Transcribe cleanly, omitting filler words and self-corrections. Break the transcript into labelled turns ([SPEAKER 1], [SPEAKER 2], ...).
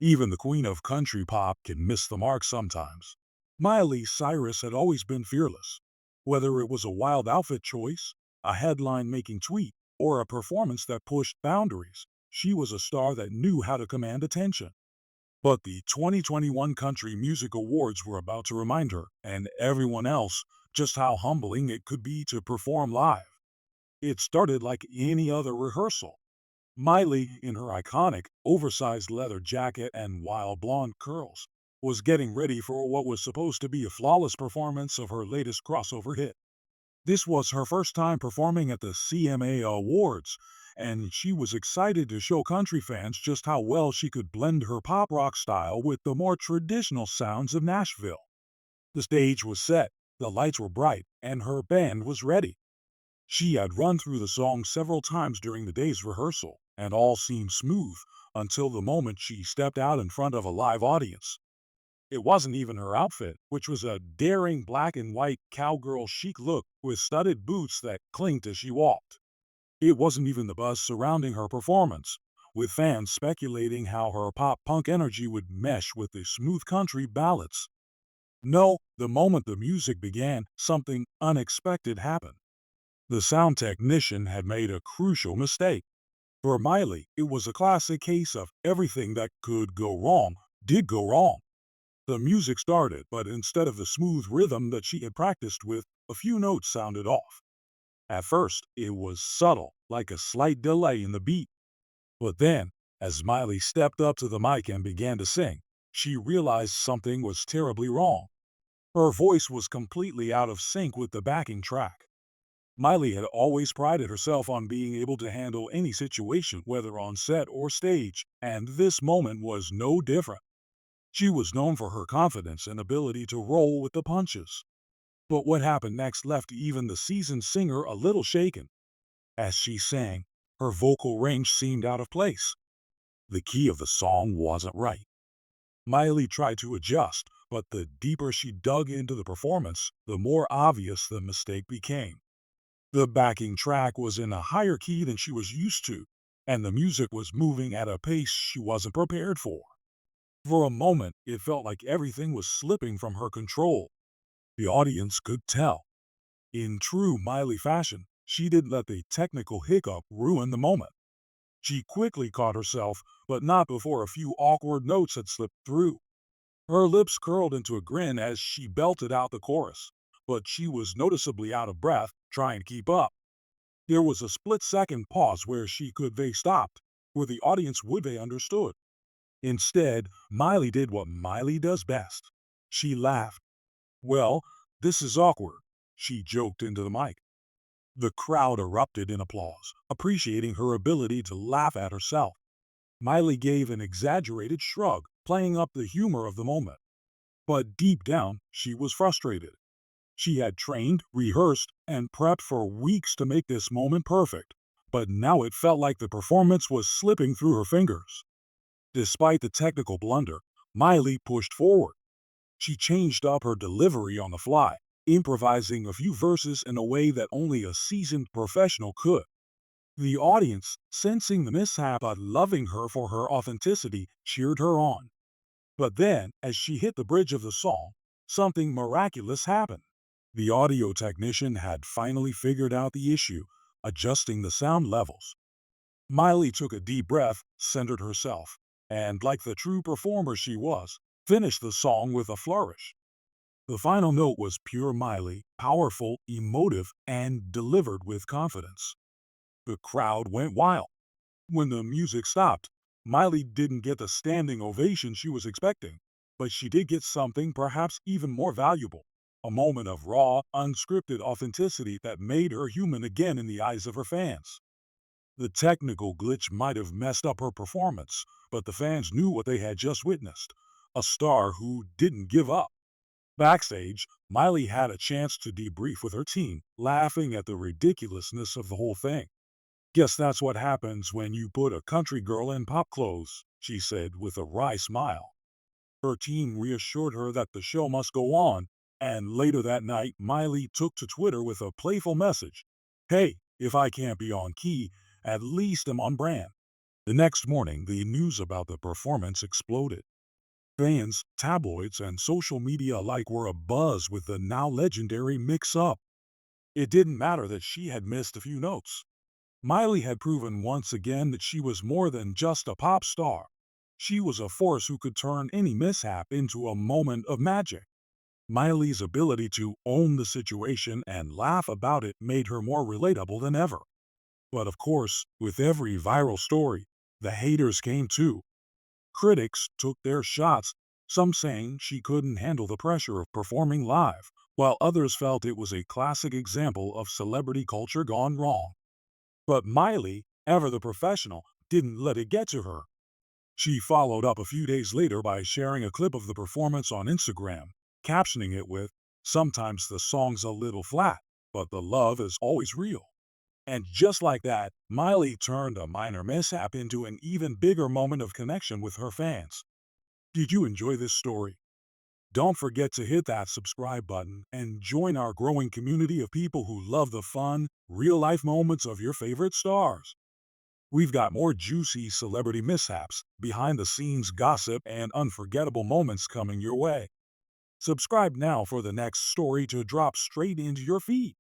[SPEAKER 1] Even the queen of country pop can miss the mark sometimes. Miley Cyrus had always been fearless. Whether it was a wild outfit choice, a headline-making tweet, or a performance that pushed boundaries, she was a star that knew how to command attention. But the 2021 Country Music Awards were about to remind her, and everyone else, just how humbling it could be to perform live. It started like any other rehearsal. Miley, in her iconic, oversized leather jacket and wild blonde curls, was getting ready for what was supposed to be a flawless performance of her latest crossover hit. This was her first time performing at the CMA Awards, and she was excited to show country fans just how well she could blend her pop rock style with the more traditional sounds of Nashville. The stage was set, the lights were bright, and her band was ready. She had run through the song several times during the day's rehearsal, and all seemed smooth until the moment she stepped out in front of a live audience. It wasn't even her outfit, which was a daring black and white cowgirl chic look with studded boots that clinked as she walked. It wasn't even the buzz surrounding her performance, with fans speculating how her pop punk energy would mesh with the smooth country ballads. No, the moment the music began, something unexpected happened. The sound technician had made a crucial mistake. For Miley, it was a classic case of everything that could go wrong did go wrong. The music started, but instead of the smooth rhythm that she had practiced with, a few notes sounded off. At first, it was subtle, like a slight delay in the beat. But then, as Miley stepped up to the mic and began to sing, she realized something was terribly wrong. Her voice was completely out of sync with the backing track. Miley had always prided herself on being able to handle any situation, whether on set or stage, and this moment was no different. She was known for her confidence and ability to roll with the punches. But what happened next left even the seasoned singer a little shaken. As she sang, her vocal range seemed out of place. The key of the song wasn't right. Miley tried to adjust, but the deeper she dug into the performance, the more obvious the mistake became. The backing track was in a higher key than she was used to, and the music was moving at a pace she wasn't prepared for. For a moment, it felt like everything was slipping from her control. The audience could tell. In true Miley fashion, she didn't let the technical hiccup ruin the moment. She quickly caught herself, but not before a few awkward notes had slipped through. Her lips curled into a grin as she belted out the chorus, but she was noticeably out of breath trying to keep up. There was a split-second pause where she could they stopped, where the audience would they understood. Instead, Miley did what Miley does best. She laughed. "Well, this is awkward," she joked into the mic. The crowd erupted in applause, appreciating her ability to laugh at herself. Miley gave an exaggerated shrug, playing up the humor of the moment. But deep down, she was frustrated. She had trained, rehearsed, and prepped for weeks to make this moment perfect, but now it felt like the performance was slipping through her fingers. Despite the technical blunder, Miley pushed forward. She changed up her delivery on the fly, improvising a few verses in a way that only a seasoned professional could. The audience, sensing the mishap but loving her for her authenticity, cheered her on. But then, as she hit the bridge of the song, something miraculous happened. The audio technician had finally figured out the issue, adjusting the sound levels. Miley took a deep breath, centered herself, and, like the true performer she was, finished the song with a flourish. The final note was pure Miley, powerful, emotive, and delivered with confidence. The crowd went wild. When the music stopped, Miley didn't get the standing ovation she was expecting, but she did get something perhaps even more valuable, a moment of raw, unscripted authenticity that made her human again in the eyes of her fans. The technical glitch might have messed up her performance, but the fans knew what they had just witnessed, a star who didn't give up. Backstage, Miley had a chance to debrief with her team, laughing at the ridiculousness of the whole thing. "Guess that's what happens when you put a country girl in pop clothes," she said with a wry smile. Her team reassured her that the show must go on, and later that night, Miley took to Twitter with a playful message. "Hey, if I can't be on key, at least I'm on brand." The next morning, the news about the performance exploded. Fans, tabloids, and social media alike were abuzz with the now legendary mix-up. It didn't matter that she had missed a few notes. Miley had proven once again that she was more than just a pop star. She was a force who could turn any mishap into a moment of magic. Miley's ability to own the situation and laugh about it made her more relatable than ever. But of course, with every viral story, the haters came too. Critics took their shots, some saying she couldn't handle the pressure of performing live, while others felt it was a classic example of celebrity culture gone wrong. But Miley, ever the professional, didn't let it get to her. She followed up a few days later by sharing a clip of the performance on Instagram, captioning it with, "Sometimes the song's a little flat, but the love is always real." And just like that, Miley turned a minor mishap into an even bigger moment of connection with her fans. Did you enjoy this story? Don't forget to hit that subscribe button and join our growing community of people who love the fun, real-life moments of your favorite stars. We've got more juicy celebrity mishaps, behind-the-scenes gossip, and unforgettable moments coming your way. Subscribe now for the next story to drop straight into your feed.